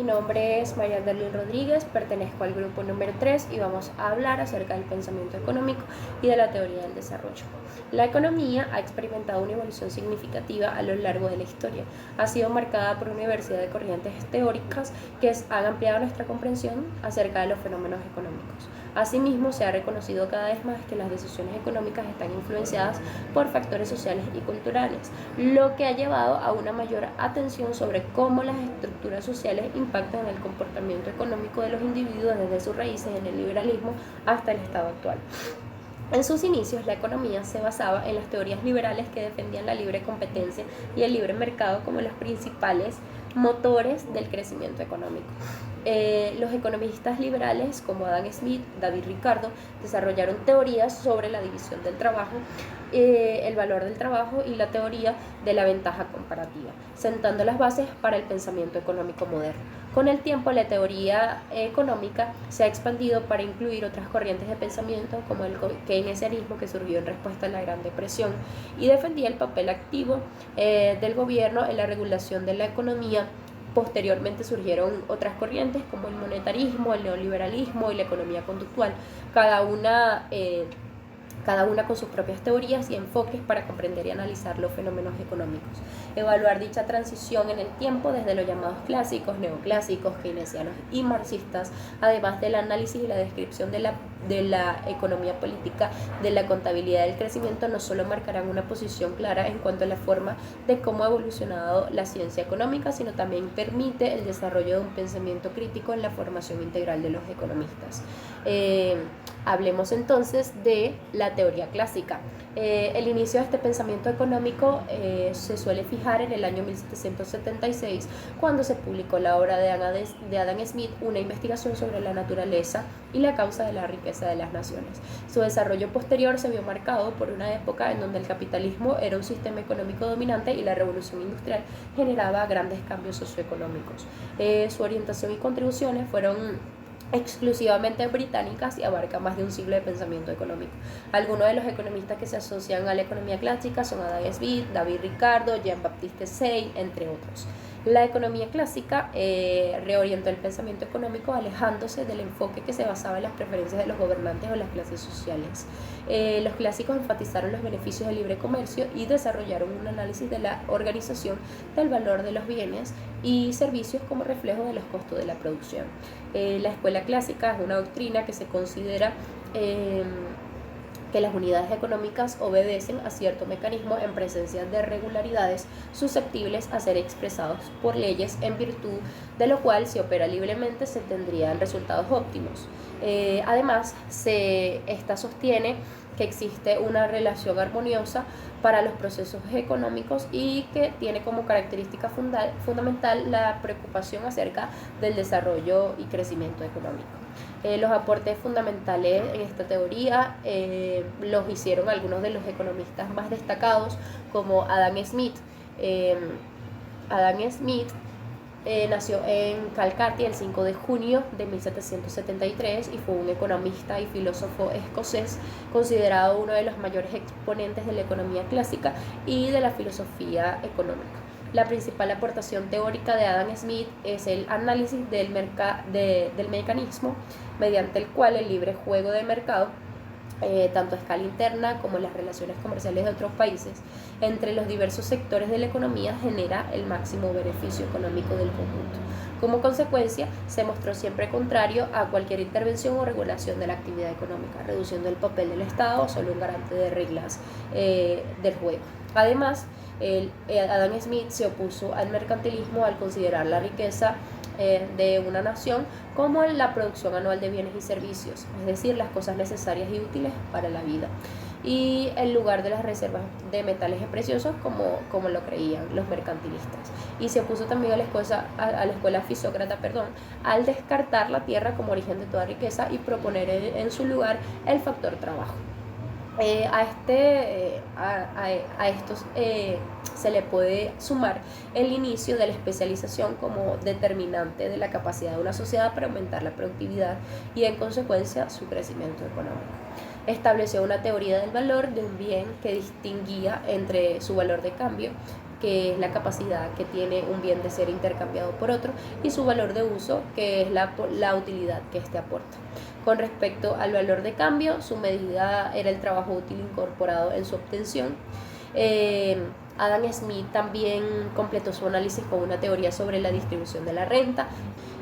Mi nombre es María Darlene Rodríguez, pertenezco al grupo número 3 y vamos a hablar acerca del pensamiento económico y de la teoría del desarrollo. La economía ha experimentado una evolución significativa a lo largo de la historia. Ha sido marcada por una diversidad de corrientes teóricas que han ampliado nuestra comprensión acerca de los fenómenos económicos. Asimismo, se ha reconocido cada vez más que las decisiones económicas están influenciadas por factores sociales y culturales, lo que ha llevado a una mayor atención sobre cómo las estructuras sociales impactan en el comportamiento económico de los individuos desde sus raíces en el liberalismo hasta el estado actual. En sus inicios, la economía se basaba en las teorías liberales que defendían la libre competencia y el libre mercado como los principales motores del crecimiento económico. Los economistas liberales como Adam Smith, David Ricardo, desarrollaron teorías sobre la división del trabajo, el valor del trabajo y la teoría de la ventaja comparativa, sentando las bases para el pensamiento económico moderno. Con el tiempo, la teoría económica se ha expandido para incluir otras corrientes de pensamiento como el keynesianismo, que surgió en respuesta a la Gran Depresión y defendía el papel activo del gobierno en la regulación de la economía. Posteriormente surgieron otras corrientes como el monetarismo, el neoliberalismo y la economía conductual, cada una con sus propias teorías y enfoques para comprender y analizar los fenómenos económicos. Evaluar dicha transición en el tiempo desde los llamados clásicos, neoclásicos, keynesianos y marxistas, además del análisis y la descripción de la economía política, de la contabilidad del crecimiento, no solo marcarán una posición clara en cuanto a la forma de cómo ha evolucionado la ciencia económica, sino también permite el desarrollo de un pensamiento crítico en la formación integral de los economistas. Hablemos entonces de la teoría clásica. El inicio de este pensamiento económico se suele fijar en el año 1776, cuando se publicó la obra de Adam Smith, una investigación sobre la naturaleza y la causa de la riqueza de las naciones. Su desarrollo posterior se vio marcado por una época en donde el capitalismo era un sistema económico dominante y la revolución industrial generaba grandes cambios socioeconómicos. Su orientación y contribuciones fueron exclusivamente británicas y abarca más de un siglo de pensamiento económico. Algunos de los economistas que se asocian a la economía clásica son Adam Smith, David Ricardo, Jean-Baptiste Say, entre otros. La economía clásica reorientó el pensamiento económico alejándose del enfoque que se basaba en las preferencias de los gobernantes o las clases sociales. Los clásicos enfatizaron los beneficios del libre comercio y desarrollaron un análisis de la organización del valor de los bienes y servicios como reflejo de los costos de la producción. La escuela clásica es una doctrina que se considera que las unidades económicas obedecen a cierto mecanismo en presencia de regularidades susceptibles a ser expresados por leyes, en virtud de lo cual, si opera libremente, se tendrían resultados óptimos. Además, esta sostiene que existe una relación armoniosa para los procesos económicos y que tiene como característica fundamental la preocupación acerca del desarrollo y crecimiento económico. Los aportes fundamentales en esta teoría los hicieron algunos de los economistas más destacados, como Adam Smith. Adam Smith nació en Calcutta el 5 de junio de 1773 y fue un economista y filósofo escocés, considerado uno de los mayores exponentes de la economía clásica y de la filosofía económica. La principal aportación teórica de Adam Smith es el análisis del mecanismo mediante el cual el libre juego de mercado, tanto a escala interna como en las relaciones comerciales de otros países, entre los diversos sectores de la economía, genera el máximo beneficio económico del conjunto. Como consecuencia, se mostró siempre contrario a cualquier intervención o regulación de la actividad económica, reduciendo el papel del Estado a solo un garante de reglas del juego. Además, Adam Smith se opuso al mercantilismo al considerar la riqueza de una nación como la producción anual de bienes y servicios, es decir, las cosas necesarias y útiles para la vida, y en lugar de las reservas de metales preciosos como lo creían los mercantilistas. Y se opuso también a la escuela fisócrata, al descartar la tierra como origen de toda riqueza y proponer en su lugar el factor trabajo. A estos se le puede sumar el inicio de la especialización como determinante de la capacidad de una sociedad para aumentar la productividad y, en consecuencia, su crecimiento económico. Estableció una teoría del valor de un bien que distinguía entre su valor de cambio que es la capacidad que tiene un bien de ser intercambiado por otro, y su valor de uso, que es la utilidad que éste aporta. Con respecto al valor de cambio, su medida era el trabajo útil incorporado en su obtención. Adam Smith también completó su análisis con una teoría sobre la distribución de la renta,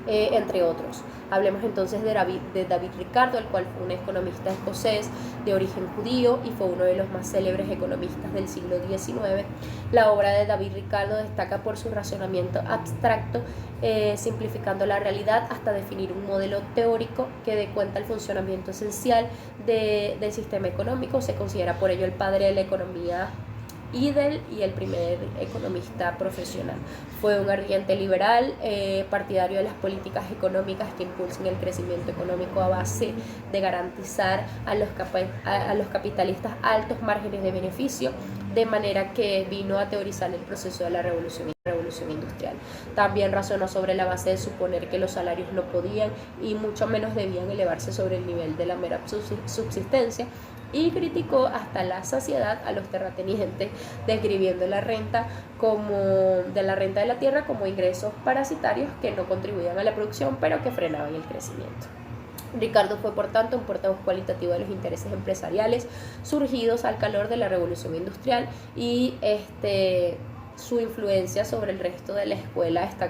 entre otros. Hablemos entonces de David Ricardo, el cual fue un economista escocés de origen judío y fue uno de los más célebres economistas del siglo XIX. La obra de David Ricardo destaca por su razonamiento abstracto, simplificando la realidad hasta definir un modelo teórico que dé cuenta del funcionamiento esencial del sistema económico. Se considera por ello el padre de la economía y el primer economista profesional. Fue un ardiente liberal, partidario de las políticas económicas que impulsen el crecimiento económico a base de garantizar a los capitalistas altos márgenes de beneficio, de manera que vino a teorizar el proceso de la revolución industrial. También razonó sobre la base de suponer que los salarios no podían y mucho menos debían elevarse sobre el nivel de la mera subsistencia, y criticó hasta la saciedad a los terratenientes, describiendo la renta de la tierra como ingresos parasitarios que no contribuían a la producción pero que frenaban el crecimiento. Ricardo fue por tanto un portavoz cualitativo de los intereses empresariales surgidos al calor de la revolución industrial, y su influencia sobre el resto de la escuela está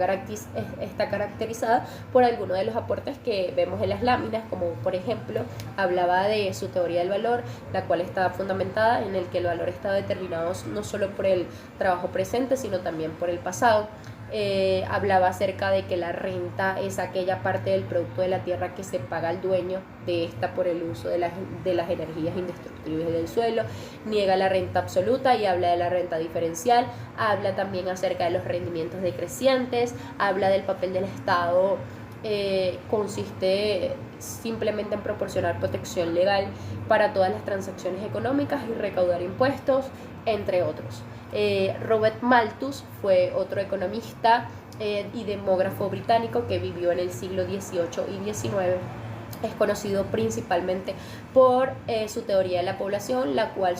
caracterizada por algunos de los aportes que vemos en las láminas, como por ejemplo hablaba de su teoría del valor, la cual está fundamentada en el que el valor está determinado no solo por el trabajo presente, sino también por el pasado. Hablaba acerca de que la renta es aquella parte del producto de la tierra que se paga al dueño de esta por el uso de las energías indestructibles del suelo. Niega la renta absoluta y habla de la renta diferencial. Habla también acerca de los rendimientos decrecientes. Habla del papel del Estado. Consiste simplemente en proporcionar protección legal para todas las transacciones económicas y recaudar impuestos, entre otros. Robert Malthus fue otro economista y demógrafo británico que vivió en el siglo XVIII y XIX. Es conocido principalmente por su teoría de la población, la cual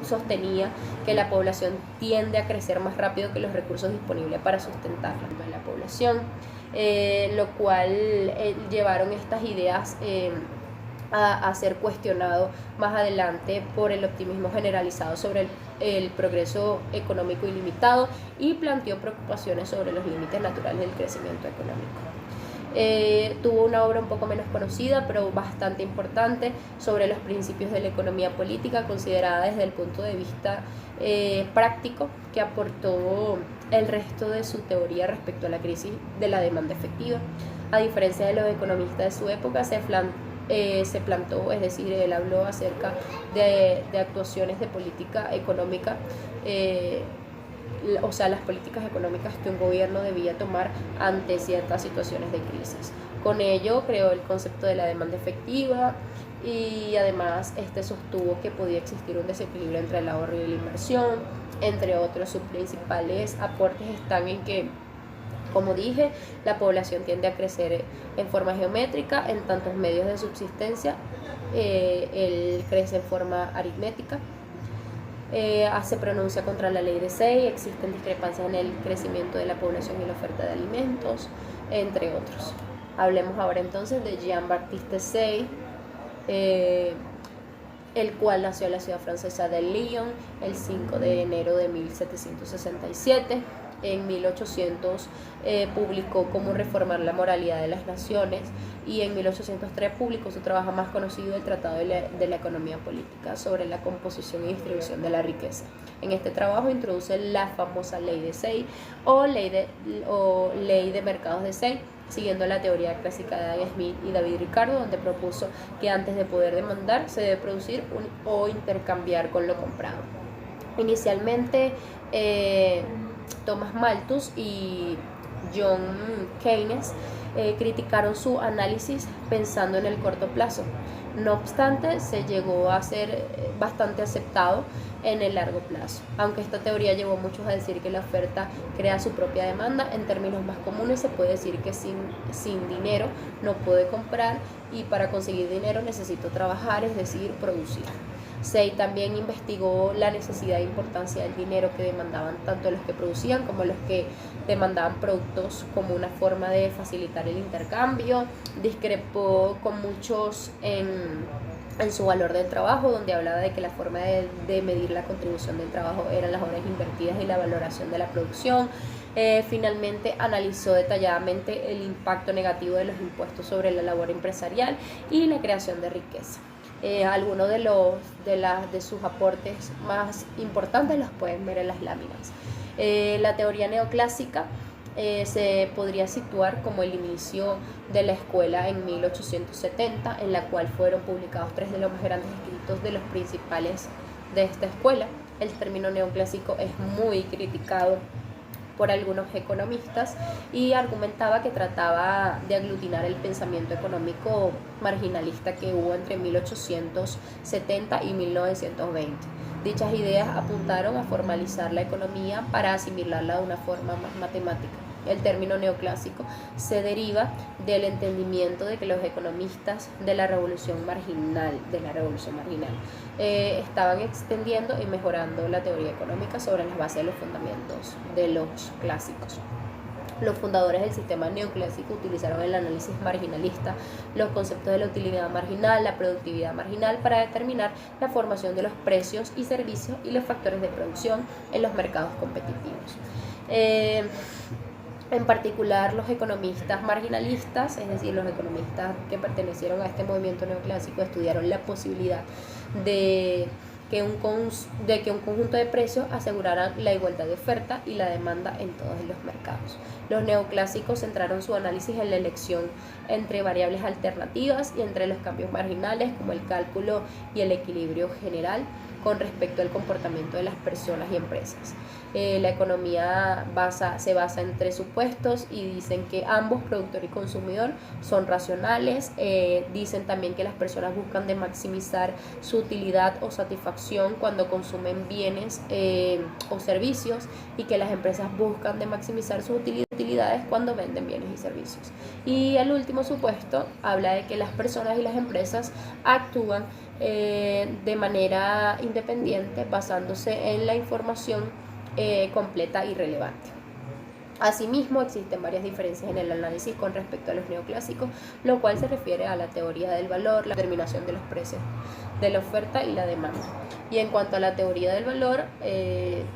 sostenía que la población tiende a crecer más rápido que los recursos disponibles para sustentar la población, lo cual llevaron estas ideas a ser cuestionado más adelante por el optimismo generalizado sobre el progreso económico ilimitado, y planteó preocupaciones sobre los límites naturales del crecimiento económico. Tuvo una obra un poco menos conocida, pero bastante importante, sobre los principios de la economía política, considerada desde el punto de vista práctico, que aportó el resto de su teoría respecto a la crisis de la demanda efectiva. A diferencia de los economistas de su época, se plantó, es decir, él habló acerca de actuaciones de política económica, o sea, las políticas económicas que un gobierno debía tomar ante ciertas situaciones de crisis. Con ello creó el concepto de la demanda efectiva, y además sostuvo que podía existir un desequilibrio entre el ahorro y la inversión, entre otros. Sus principales aportes están en que, como dije, la población tiende a crecer en forma geométrica, en tantos medios de subsistencia, él crece en forma aritmética. Se pronuncia contra la ley de Say, existen discrepancias en el crecimiento de la población y la oferta de alimentos, entre otros. Hablemos ahora entonces de Jean-Baptiste Say, el cual nació en la ciudad francesa de Lyon el 5 de enero de 1767. En 1800 publicó Cómo reformar la moralidad de las naciones, y en 1803 publicó su trabajo más conocido, el Tratado de la Economía Política, sobre la composición y distribución de la riqueza. En este trabajo introduce la famosa ley de Say o ley de mercados de Say, siguiendo la teoría clásica de Adam Smith y David Ricardo, donde propuso que antes de poder demandar se debe producir o intercambiar con lo comprado. Inicialmente, Thomas Malthus y John Keynes criticaron su análisis pensando en el corto plazo. No obstante, se llegó a ser bastante aceptado en el largo plazo. Aunque esta teoría llevó a muchos a decir que la oferta crea su propia demanda, en términos más comunes se puede decir que sin dinero no puede comprar, y para conseguir dinero necesito trabajar, es decir, producir. Say también investigó la necesidad e importancia del dinero que demandaban tanto los que producían como los que demandaban productos como una forma de facilitar el intercambio. Discrepó con muchos en su valor del trabajo, donde hablaba de que la forma de medir la contribución del trabajo eran las horas invertidas y la valoración de la producción. Finalmente analizó detalladamente el impacto negativo de los impuestos sobre la labor empresarial y la creación de riqueza. Algunos de sus aportes más importantes los pueden ver en las láminas. La teoría neoclásica se podría situar como el inicio de la escuela en 1870, en la cual fueron publicados 3 de los más grandes escritos de los principales de esta escuela. El término neoclásico es muy criticado por algunos economistas y argumentaba que trataba de aglutinar el pensamiento económico marginalista que hubo entre 1870 y 1920. Dichas ideas apuntaron a formalizar la economía para asimilarla de una forma más matemática. El término neoclásico se deriva del entendimiento de que los economistas de la revolución marginal, estaban extendiendo y mejorando la teoría económica sobre las bases de los fundamentos de los clásicos. Los fundadores del sistema neoclásico utilizaron el análisis marginalista, los conceptos de la utilidad marginal, la productividad marginal para determinar la formación de los precios y servicios y los factores de producción en los mercados competitivos. En particular, los economistas marginalistas, es decir, los economistas que pertenecieron a este movimiento neoclásico, estudiaron la posibilidad de que un conjunto de precios aseguraran la igualdad de oferta y la demanda en todos los mercados. Los neoclásicos centraron su análisis en la elección entre variables alternativas y entre los cambios marginales, como el cálculo y el equilibrio general con respecto al comportamiento de las personas y empresas. La economía se basa en 3 supuestos y dicen que ambos, productor y consumidor, son racionales. Dicen también que las personas buscan de maximizar su utilidad o satisfacción cuando consumen bienes o servicios, y que las empresas buscan de maximizar sus utilidades cuando venden bienes y servicios. Y el último supuesto habla de que las personas y las empresas actúan de manera independiente basándose en la información completa y relevante. Asimismo, existen varias diferencias en el análisis con respecto a los neoclásicos, lo cual se refiere a la teoría del valor, la determinación de los precios, de la oferta y la demanda. Y en cuanto a la teoría del valor, en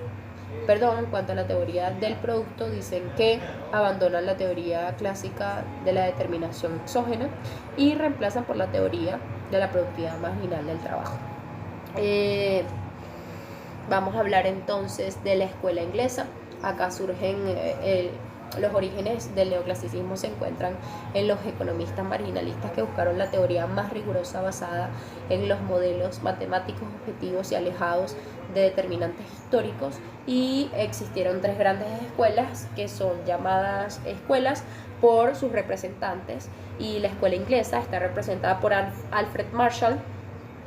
cuanto a la teoría del producto, dicen que abandonan la teoría clásica de la determinación exógena y reemplazan por la teoría de la productividad marginal del trabajo. Vamos a hablar entonces de la escuela inglesa. Acá surgen los orígenes del neoclasicismo, se encuentran en los economistas marginalistas que buscaron la teoría más rigurosa basada en los modelos matemáticos objetivos y alejados de determinantes históricos, y existieron 3 grandes escuelas que son llamadas escuelas por sus representantes, y la escuela inglesa está representada por Alfred Marshall,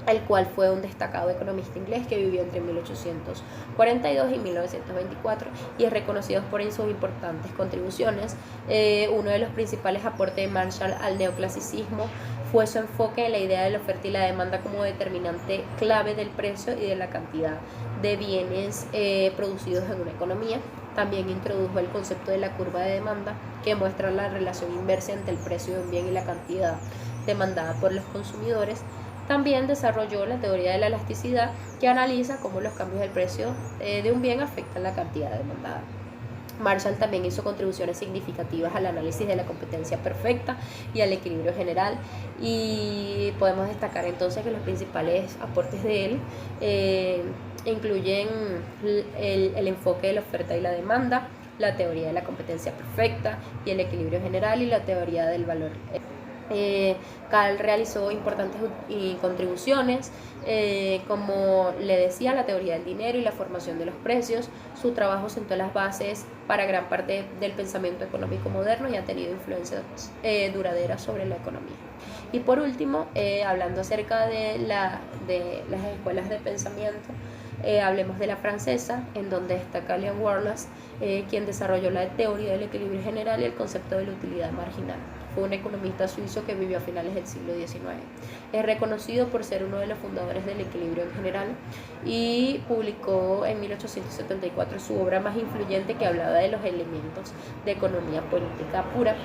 el cual fue un destacado economista inglés que vivió entre 1842 y 1924 y es reconocido por sus importantes contribuciones. Uno de los principales aportes de Marshall al neoclasicismo fue su enfoque en la idea de la oferta y la demanda como determinante clave del precio y de la cantidad de bienes producidos en una economía. También introdujo el concepto de la curva de demanda, que muestra la relación inversa entre el precio de un bien y la cantidad demandada por los consumidores. También desarrolló la teoría de la elasticidad, que analiza cómo los cambios del precio de un bien afectan la cantidad demandada. Marshall también hizo contribuciones significativas al análisis de la competencia perfecta y al equilibrio general, y podemos destacar entonces que los principales aportes de él incluyen el enfoque de la oferta y la demanda, la teoría de la competencia perfecta y el equilibrio general, y la teoría del valor. Cal realizó importantes contribuciones, como le decía, la teoría del dinero y la formación de los precios. Su trabajo sentó las bases para gran parte del pensamiento económico moderno y ha tenido influencias duraderas sobre la economía. Y por último, hablando acerca de las escuelas de pensamiento, Hablemos de la francesa, en donde está Callan Wallace, quien desarrolló la teoría del equilibrio general y el concepto de la utilidad marginal. Fue un economista suizo que vivió a finales del siglo XIX. Es reconocido por ser uno de los fundadores del equilibrio en general y publicó en 1874 su obra más influyente, que hablaba de los elementos de economía política pura,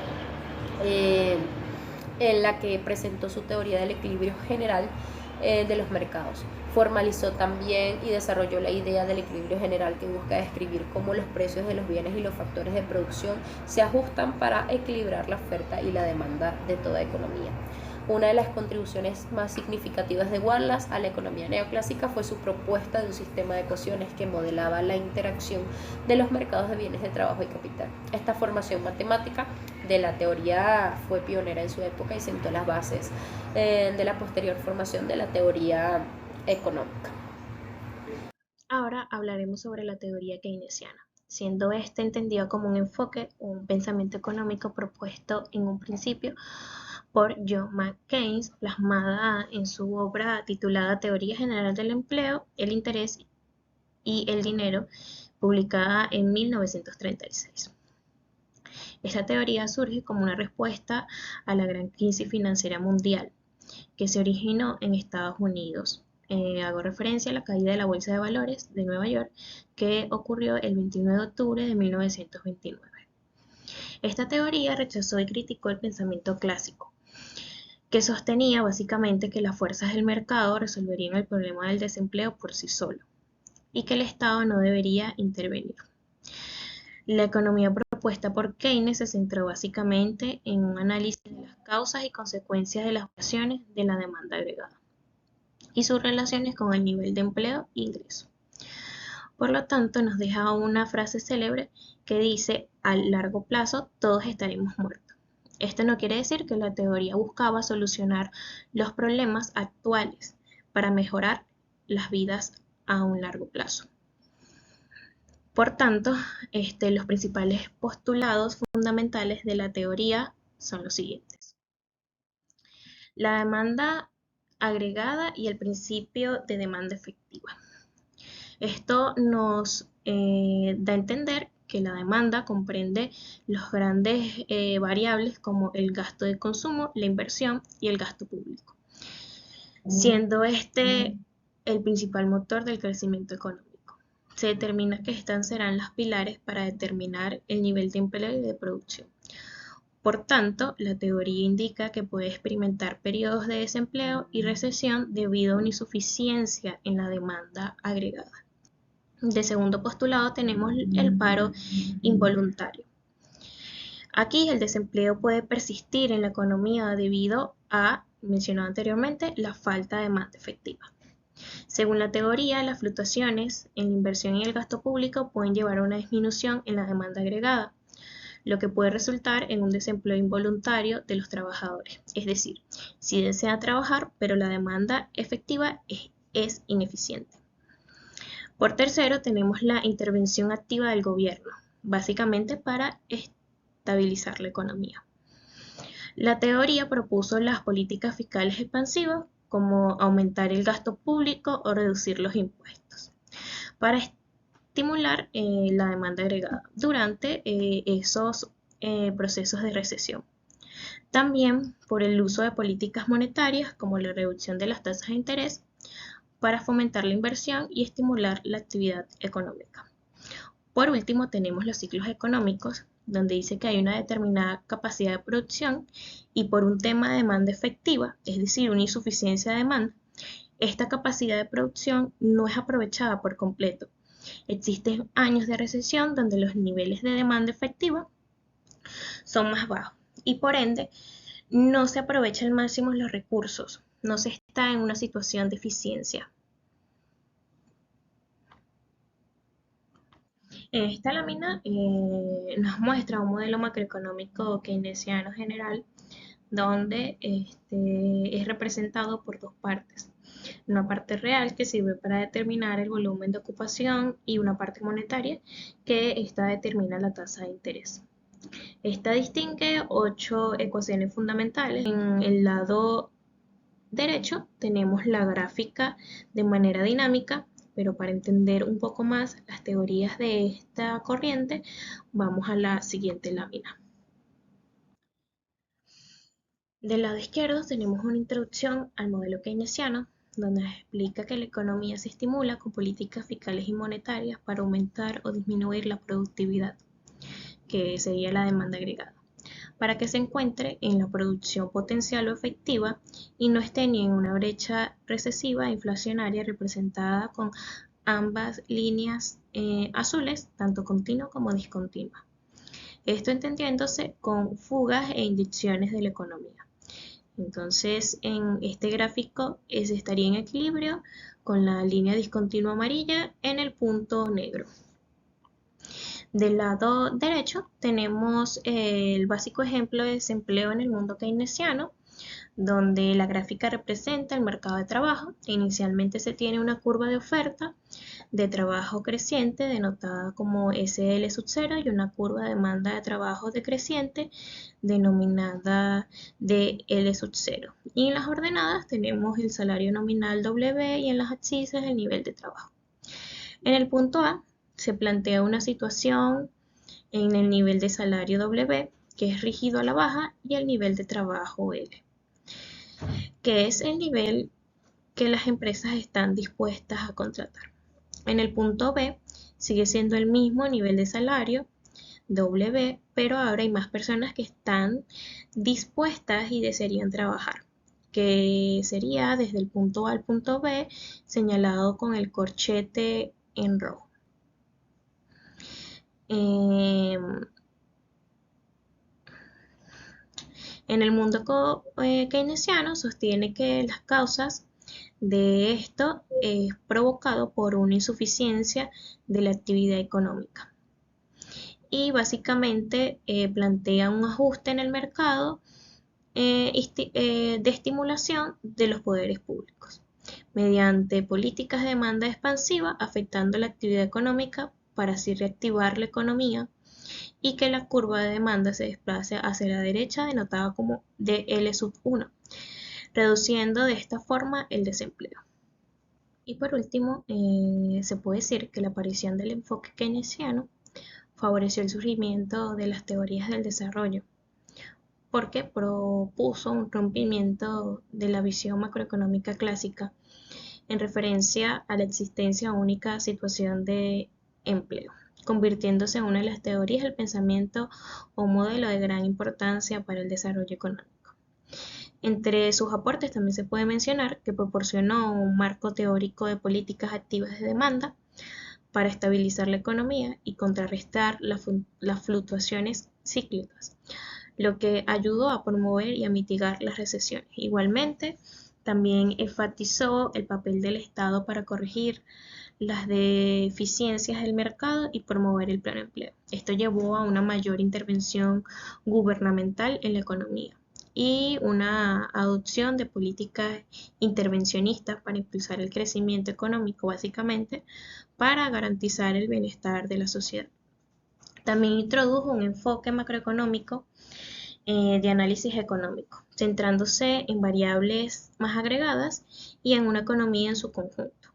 en la que presentó su teoría del equilibrio general de los mercados. Formalizó también y desarrolló la idea del equilibrio general, que busca describir cómo los precios de los bienes y los factores de producción se ajustan para equilibrar la oferta y la demanda de toda economía. Una de las contribuciones más significativas de Wallace a la economía neoclásica fue su propuesta de un sistema de ecuaciones que modelaba la interacción de los mercados de bienes de trabajo y capital. Esta formación matemática de la teoría fue pionera en su época y sentó las bases de la posterior formación de la teoría económica. Ahora hablaremos sobre la teoría keynesiana, siendo este entendido como un enfoque o un pensamiento económico propuesto en un principio por John Maynard Keynes, plasmada en su obra titulada Teoría General del Empleo, el Interés y el Dinero, publicada en 1936. Esta teoría surge como una respuesta a la gran crisis financiera mundial que se originó en Estados Unidos. Hago referencia a la caída de la Bolsa de Valores de Nueva York, que ocurrió el 21 de octubre de 1929. Esta teoría rechazó y criticó el pensamiento clásico, que sostenía básicamente que las fuerzas del mercado resolverían el problema del desempleo por sí solo y que el Estado no debería intervenir. La economía propuesta por Keynes se centró básicamente en un análisis de las causas y consecuencias de las variaciones de la demanda agregada y sus relaciones con el nivel de empleo e ingreso. Por lo tanto, nos deja una frase célebre que dice: a largo plazo todos estaremos muertos. Esto no quiere decir que la teoría buscaba solucionar los problemas actuales para mejorar las vidas a un largo plazo. Por tanto, los principales postulados fundamentales de la teoría son los siguientes: la demanda agregada y el principio de demanda efectiva. Esto nos da a entender que la demanda comprende los grandes variables como el gasto de consumo, la inversión y el gasto público, siendo este el principal motor del crecimiento económico. Se determina que estas serán las pilares para determinar el nivel de empleo y de producción. Por tanto, la teoría indica que puede experimentar periodos de desempleo y recesión debido a una insuficiencia en la demanda agregada. De segundo postulado tenemos el paro involuntario. Aquí el desempleo puede persistir en la economía debido a, mencionado anteriormente, la falta de demanda efectiva. Según la teoría, las fluctuaciones en la inversión y el gasto público pueden llevar a una disminución en la demanda agregada, lo que puede resultar en un desempleo involuntario de los trabajadores. Es decir, si desean trabajar, pero la demanda efectiva es ineficiente. Por tercero, tenemos la intervención activa del gobierno, básicamente para estabilizar la economía. La teoría propuso las políticas fiscales expansivas, como aumentar el gasto público o reducir los impuestos, para estimular la demanda agregada durante esos procesos de recesión. También por el uso de políticas monetarias, como la reducción de las tasas de interés, para fomentar la inversión y estimular la actividad económica. Por último, tenemos los ciclos económicos, donde dice que hay una determinada capacidad de producción y por un tema de demanda efectiva, es decir, una insuficiencia de demanda, esta capacidad de producción no es aprovechada por completo. Existen años de recesión donde los niveles de demanda efectiva son más bajos y por ende no se aprovecha al máximo los recursos, no se está en una situación de eficiencia. En esta lámina nos muestra un modelo macroeconómico keynesiano general donde es representado por dos partes. Una parte real que sirve para determinar el volumen de ocupación y una parte monetaria que determina la tasa de interés. Esta distingue 8 ecuaciones fundamentales. En el lado derecho tenemos la gráfica de manera dinámica pero para entender un poco más las teorías de esta corriente, vamos a la siguiente lámina. Del lado izquierdo tenemos una introducción al modelo keynesiano, donde nos explica que la economía se estimula con políticas fiscales y monetarias para aumentar o disminuir la productividad, que sería la demanda agregada, para que se encuentre en la producción potencial o efectiva y no esté ni en una brecha recesiva e inflacionaria representada con ambas líneas azules, tanto continua como discontinua. Esto entendiéndose con fugas e inyecciones de la economía. Entonces, en este gráfico se estaría en equilibrio con la línea discontinua amarilla en el punto negro. Del lado derecho tenemos el básico ejemplo de desempleo en el mundo keynesiano, donde la gráfica representa el mercado de trabajo. Inicialmente se tiene una curva de oferta de trabajo creciente denotada como SL sub 0 y una curva de demanda de trabajo decreciente denominada DL sub 0. Y en las ordenadas tenemos el salario nominal W y en las abscisas el nivel de trabajo. En el punto A se plantea una situación en el nivel de salario W, que es rígido a la baja, y el nivel de trabajo L, que es el nivel que las empresas están dispuestas a contratar. En el punto B sigue siendo el mismo nivel de salario W, pero ahora hay más personas que están dispuestas y desearían trabajar, que sería desde el punto A al punto B señalado con el corchete en rojo. En el mundo keynesiano sostiene que las causas de esto es provocado por una insuficiencia de la actividad económica. Y básicamente plantea un ajuste en el mercado de estimulación de los poderes públicos mediante políticas de demanda expansiva afectando la actividad económica para así reactivar la economía y que la curva de demanda se desplace hacia la derecha denotada como DL sub 1, reduciendo de esta forma el desempleo. Y por último, se puede decir que la aparición del enfoque keynesiano favoreció el surgimiento de las teorías del desarrollo, porque propuso un rompimiento de la visión macroeconómica clásica en referencia a la existencia única situación de empleo, convirtiéndose en una de las teorías del pensamiento o modelo de gran importancia para el desarrollo económico. Entre sus aportes también se puede mencionar que proporcionó un marco teórico de políticas activas de demanda para estabilizar la economía y contrarrestar las fluctuaciones cíclicas, lo que ayudó a promover y a mitigar las recesiones. Igualmente, también enfatizó el papel del Estado para corregir las deficiencias del mercado y promover el pleno empleo. Esto llevó a una mayor intervención gubernamental en la economía y una adopción de políticas intervencionistas para impulsar el crecimiento económico, básicamente para garantizar el bienestar de la sociedad. También introdujo un enfoque macroeconómico de análisis económico, centrándose en variables más agregadas y en una economía en su conjunto.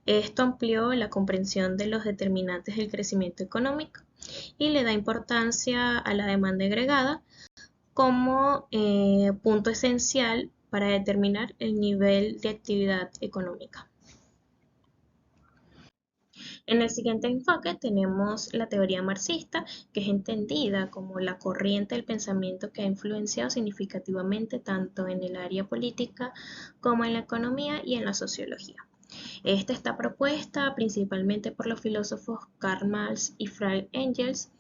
Esto amplió la comprensión de los determinantes del crecimiento económico y le da importancia a la demanda agregada como punto esencial para determinar el nivel de actividad económica. En el siguiente enfoque tenemos la teoría marxista, que es entendida como la corriente del pensamiento que ha influenciado significativamente tanto en el área política como en la economía y en la sociología. Esta está propuesta principalmente por los filósofos Karl Marx y Friedrich Engels,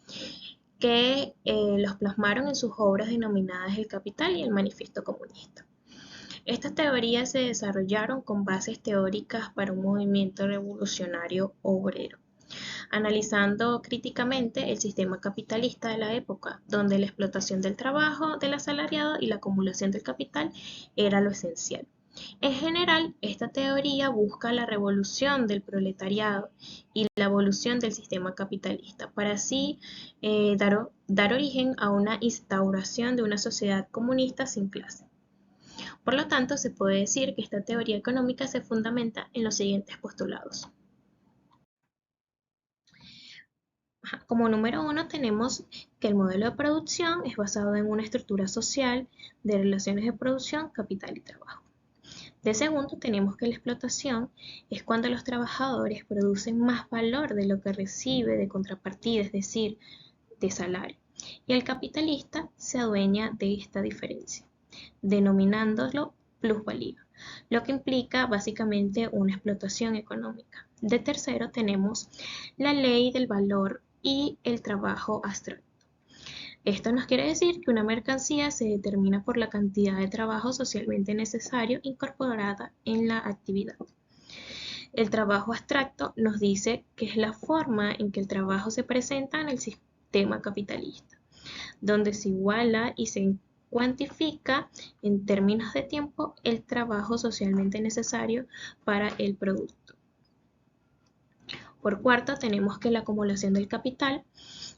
que los plasmaron en sus obras denominadas El Capital y el Manifiesto Comunista. Estas teorías se desarrollaron con bases teóricas para un movimiento revolucionario obrero, analizando críticamente el sistema capitalista de la época, donde la explotación del trabajo del asalariado y la acumulación del capital era lo esencial. En general, esta teoría busca la revolución del proletariado y la evolución del sistema capitalista, para así dar origen a una instauración de una sociedad comunista sin clase. Por lo tanto, se puede decir que esta teoría económica se fundamenta en los siguientes postulados. Como número uno tenemos que el modelo de producción es basado en una estructura social de relaciones de producción, capital y trabajo. De segundo, tenemos que la explotación es cuando los trabajadores producen más valor de lo que recibe de contrapartida, es decir, de salario, y el capitalista se adueña de esta diferencia, denominándolo plusvalía, lo que implica básicamente una explotación económica. De tercero, tenemos la ley del valor y el trabajo abstracto. Esto nos quiere decir que una mercancía se determina por la cantidad de trabajo socialmente necesario incorporada en la actividad. El trabajo abstracto nos dice que es la forma en que el trabajo se presenta en el sistema capitalista, donde se iguala y se cuantifica en términos de tiempo el trabajo socialmente necesario para el producto. Por cuarto, tenemos que la acumulación del capital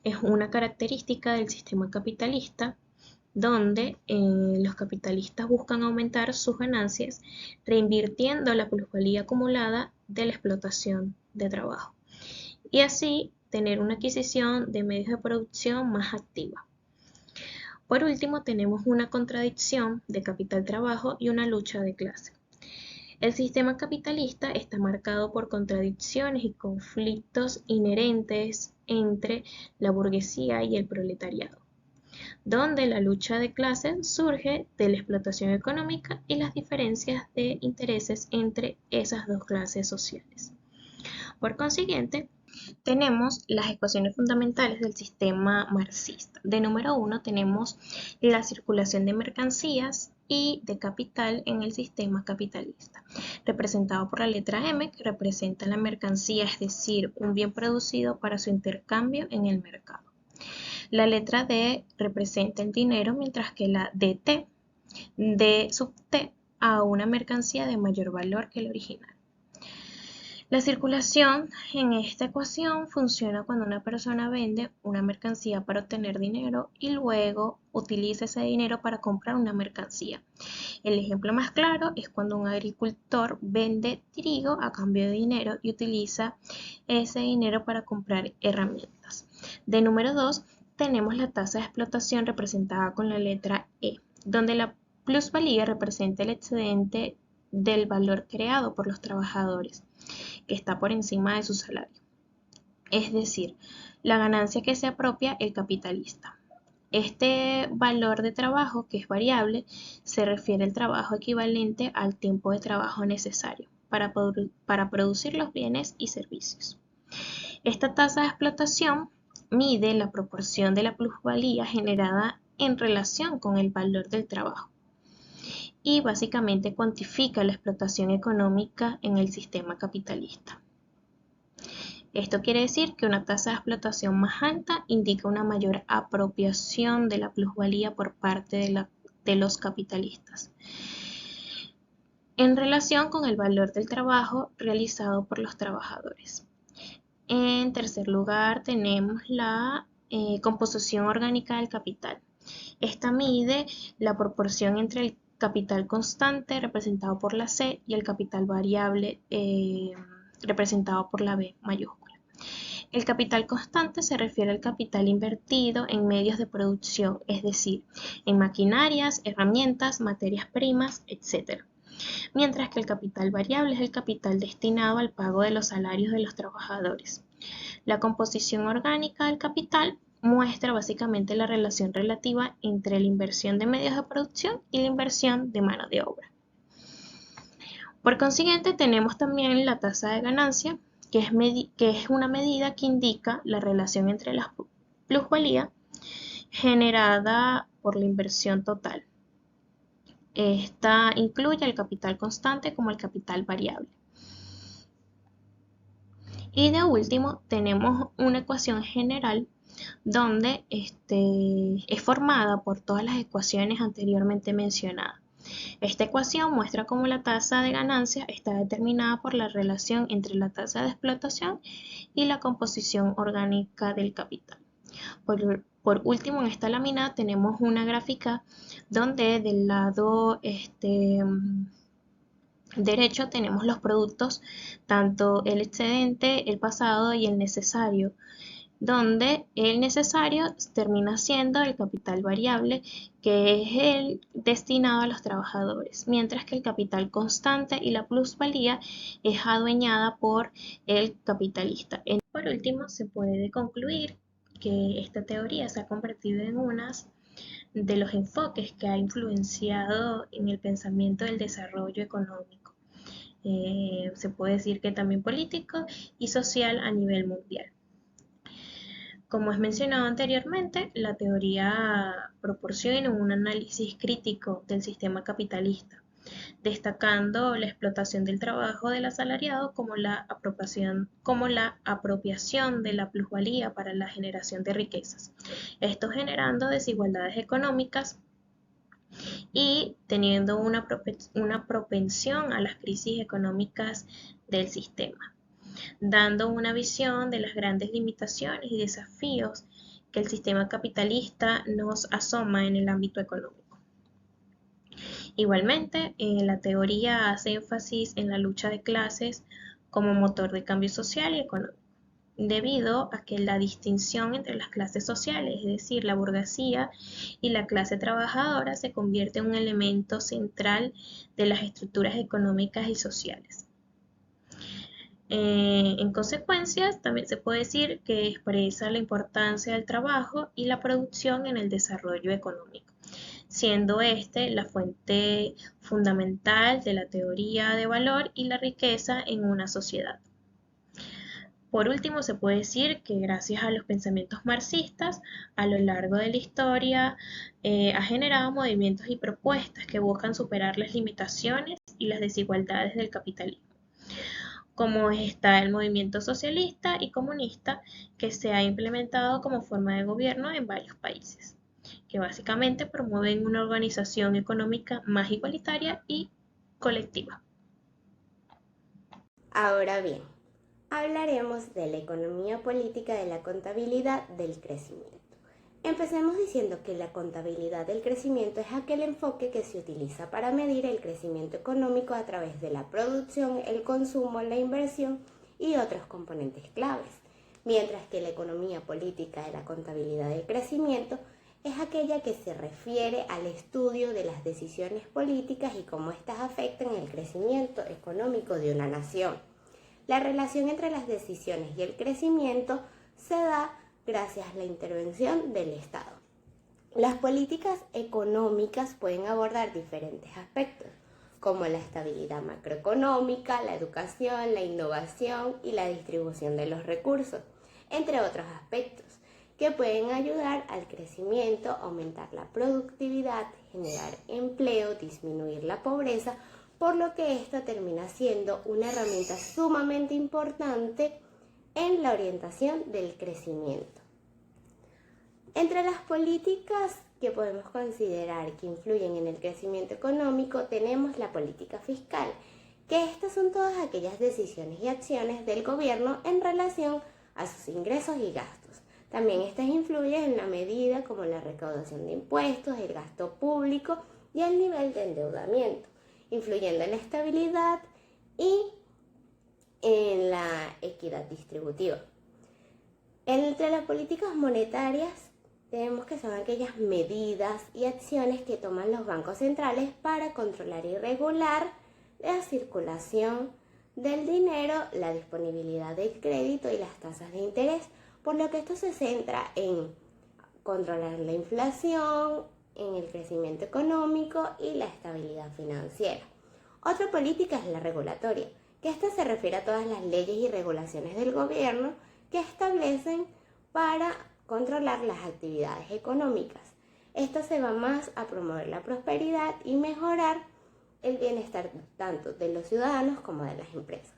es una característica del sistema capitalista donde los capitalistas buscan aumentar sus ganancias reinvirtiendo la plusvalía acumulada de la explotación de trabajo y así tener una adquisición de medios de producción más activa. Por último, tenemos una contradicción de capital-trabajo y una lucha de clase. El sistema capitalista está marcado por contradicciones y conflictos inherentes entre la burguesía y el proletariado, donde la lucha de clases surge de la explotación económica y las diferencias de intereses entre esas dos clases sociales. Por consiguiente, tenemos las ecuaciones fundamentales del sistema marxista. De número uno tenemos la circulación de mercancías y de capital en el sistema capitalista, representado por la letra M, que representa la mercancía, es decir, un bien producido para su intercambio en el mercado. La letra D representa el dinero, mientras que la DT D sub T a una mercancía de mayor valor que el original. La circulación en esta ecuación funciona cuando una persona vende una mercancía para obtener dinero y luego utiliza ese dinero para comprar una mercancía. El ejemplo más claro es cuando un agricultor vende trigo a cambio de dinero y utiliza ese dinero para comprar herramientas. De número 2 tenemos la tasa de explotación representada con la letra E, donde la plusvalía representa el excedente del valor creado por los trabajadores, que está por encima de su salario. Es decir, la ganancia que se apropia el capitalista. Este valor de trabajo, que es variable, se refiere al trabajo equivalente al tiempo de trabajo necesario para producir los bienes y servicios. Esta tasa de explotación mide la proporción de la plusvalía generada en relación con el valor del trabajo y básicamente cuantifica la explotación económica en el sistema capitalista. Esto quiere decir que una tasa de explotación más alta indica una mayor apropiación de la plusvalía por parte de los capitalistas en relación con el valor del trabajo realizado por los trabajadores. En tercer lugar tenemos la composición orgánica del capital. Esta mide la proporción entre el capital constante representado por la C y el capital variable representado por la B mayúscula. El capital constante se refiere al capital invertido en medios de producción, es decir, en maquinarias, herramientas, materias primas, etc. Mientras que el capital variable es el capital destinado al pago de los salarios de los trabajadores. La composición orgánica del capital muestra básicamente la relación relativa entre la inversión de medios de producción y la inversión de mano de obra. Por consiguiente, tenemos también la tasa de ganancia, que es una medida que indica la relación entre la plusvalía generada por la inversión total. Esta incluye el capital constante como el capital variable. Y de último, tenemos una ecuación general donde es formada por todas las ecuaciones anteriormente mencionadas. Esta ecuación muestra cómo la tasa de ganancia está determinada por la relación entre la tasa de explotación y la composición orgánica del capital. Por último, en esta lámina tenemos una gráfica donde del lado derecho tenemos los productos, tanto el excedente, el pasado y el necesario. donde el necesario termina siendo el capital variable, que es el destinado a los trabajadores, mientras que el capital constante y la plusvalía es adueñada por el capitalista. Por último, se puede concluir que esta teoría se ha convertido en una de los enfoques que ha influenciado en el pensamiento del desarrollo económico. Se puede decir que también político y social a nivel mundial. Como es mencionado anteriormente, la teoría proporciona un análisis crítico del sistema capitalista, destacando la explotación del trabajo del asalariado como la apropiación de la plusvalía para la generación de riquezas, esto generando desigualdades económicas y teniendo una propensión a las crisis económicas del sistema, dando una visión de las grandes limitaciones y desafíos que el sistema capitalista nos asoma en el ámbito económico. Igualmente, la teoría hace énfasis en la lucha de clases como motor de cambio social y económico, debido a que la distinción entre las clases sociales, es decir, la burguesía y la clase trabajadora, se convierte en un elemento central de las estructuras económicas y sociales. En consecuencia, también se puede decir que expresa la importancia del trabajo y la producción en el desarrollo económico, siendo este la fuente fundamental de la teoría de valor y la riqueza en una sociedad. Por último, se puede decir que gracias a los pensamientos marxistas, a lo largo de la historia, ha generado movimientos y propuestas que buscan superar las limitaciones y las desigualdades del capitalismo, como está el movimiento socialista y comunista que se ha implementado como forma de gobierno en varios países, que básicamente promueven una organización económica más igualitaria y colectiva. Ahora bien, hablaremos de la economía política de la contabilidad del crecimiento. Empecemos diciendo que la contabilidad del crecimiento es aquel enfoque que se utiliza para medir el crecimiento económico a través de la producción, el consumo, la inversión y otros componentes claves, mientras que la economía política de la contabilidad del crecimiento es aquella que se refiere al estudio de las decisiones políticas y cómo éstas afectan el crecimiento económico de una nación. La relación entre las decisiones y el crecimiento se da gracias a la intervención del Estado. Las políticas económicas pueden abordar diferentes aspectos, como la estabilidad macroeconómica, la educación, la innovación y la distribución de los recursos, entre otros aspectos, que pueden ayudar al crecimiento, aumentar la productividad, generar empleo, disminuir la pobreza, por lo que esta termina siendo una herramienta sumamente importante en la orientación del crecimiento. Entre las políticas que podemos considerar que influyen en el crecimiento económico tenemos la política fiscal, que estas son todas aquellas decisiones y acciones del gobierno en relación a sus ingresos y gastos. También estas influyen en la medida como la recaudación de impuestos, el gasto público y el nivel de endeudamiento, influyendo en la estabilidad y en la equidad distributiva. Entre las políticas monetarias tenemos que son aquellas medidas y acciones que toman los bancos centrales para controlar y regular la circulación del dinero, la disponibilidad del crédito y las tasas de interés, por lo que esto se centra en controlar la inflación, en el crecimiento económico y la estabilidad financiera. Otra política es la regulatoria, que esta se refiere a todas las leyes y regulaciones del gobierno que establecen para controlar las actividades económicas. Esto se va más a promover la prosperidad y mejorar el bienestar tanto de los ciudadanos como de las empresas.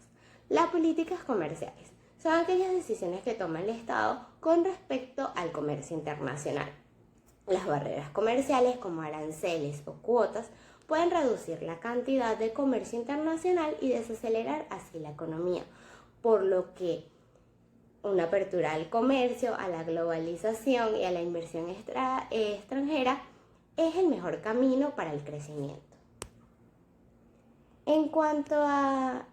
Las políticas comerciales son aquellas decisiones que toma el Estado con respecto al comercio internacional. Las barreras comerciales como aranceles o cuotas pueden reducir la cantidad de comercio internacional y desacelerar así la economía, por lo que una apertura al comercio, a la globalización y a la inversión extranjera es el mejor camino para el crecimiento. En cuanto a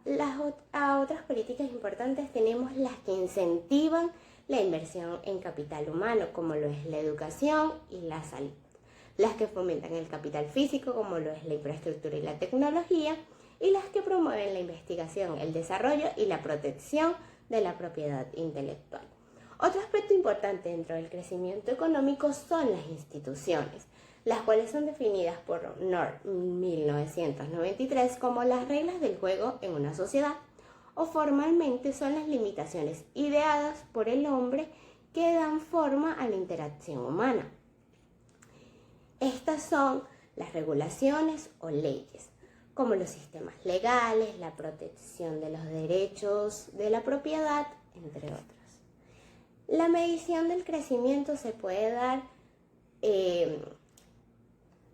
otras políticas importantes, tenemos las que incentivan la inversión en capital humano, como lo es la educación y la salud, las que fomentan el capital físico, como lo es la infraestructura y la tecnología, y las que promueven la investigación, el desarrollo y la protección de la propiedad intelectual. Otro aspecto importante dentro del crecimiento económico son las instituciones, las cuales son definidas por North 1993 como las reglas del juego en una sociedad, o formalmente son las limitaciones ideadas por el hombre que dan forma a la interacción humana. Estas son las regulaciones o leyes, como los sistemas legales, la protección de los derechos de la propiedad, entre otros. La medición del crecimiento se puede dar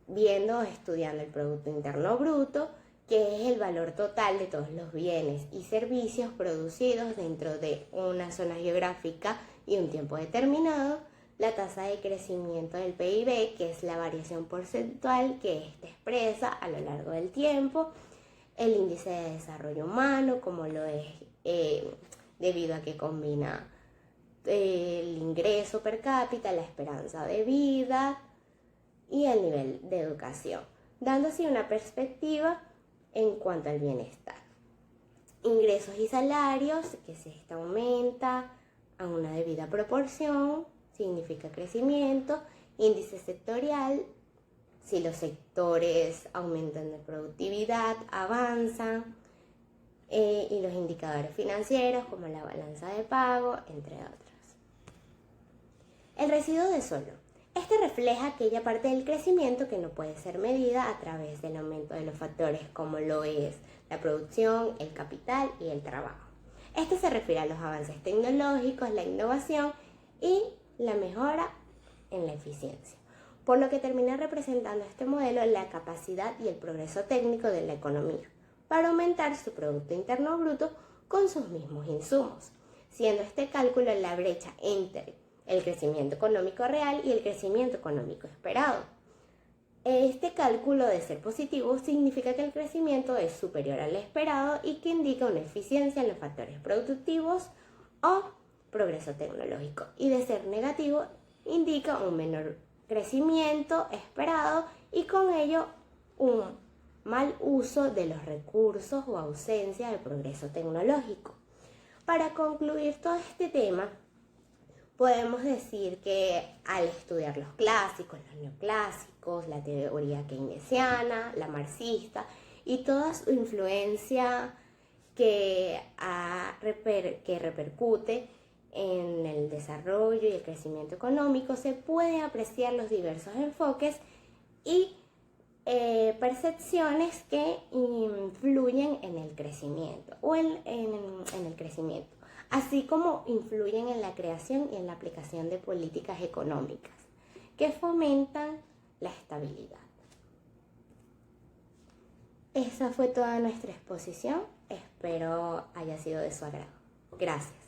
estudiando el Producto Interno Bruto, que es el valor total de todos los bienes y servicios producidos dentro de una zona geográfica y un tiempo determinado, la tasa de crecimiento del PIB, que es la variación porcentual que éste expresa a lo largo del tiempo, el índice de desarrollo humano, como lo es debido a que combina el ingreso per cápita, la esperanza de vida y el nivel de educación, dando así una perspectiva en cuanto al bienestar. Ingresos y salarios, que si esta aumenta a una debida proporción, significa crecimiento. Índice sectorial, si los sectores aumentan de productividad, avanzan. Y los indicadores financieros, como la balanza de pago, entre otros. El residuo de suelo. Este refleja aquella parte del crecimiento que no puede ser medida a través del aumento de los factores como lo es la producción, el capital y el trabajo. Este se refiere a los avances tecnológicos, la innovación y la mejora en la eficiencia, por lo que termina representando este modelo la capacidad y el progreso técnico de la economía para aumentar su Producto Interno Bruto con sus mismos insumos, siendo este cálculo la brecha entre el crecimiento económico real y el crecimiento económico esperado. Este cálculo, de ser positivo, significa que el crecimiento es superior al esperado y que indica una eficiencia en los factores productivos o progreso tecnológico, y de ser negativo indica un menor crecimiento esperado y con ello un mal uso de los recursos o ausencia de progreso tecnológico. Para concluir todo este tema, podemos decir que al estudiar los clásicos, los neoclásicos, la teoría keynesiana, la marxista y toda su influencia que repercute en el desarrollo y el crecimiento económico, se pueden apreciar los diversos enfoques y percepciones que influyen en el crecimiento o en el crecimiento, así como influyen en la creación y en la aplicación de políticas económicas que fomentan la estabilidad. Esa fue toda nuestra exposición, espero haya sido de su agrado. Gracias.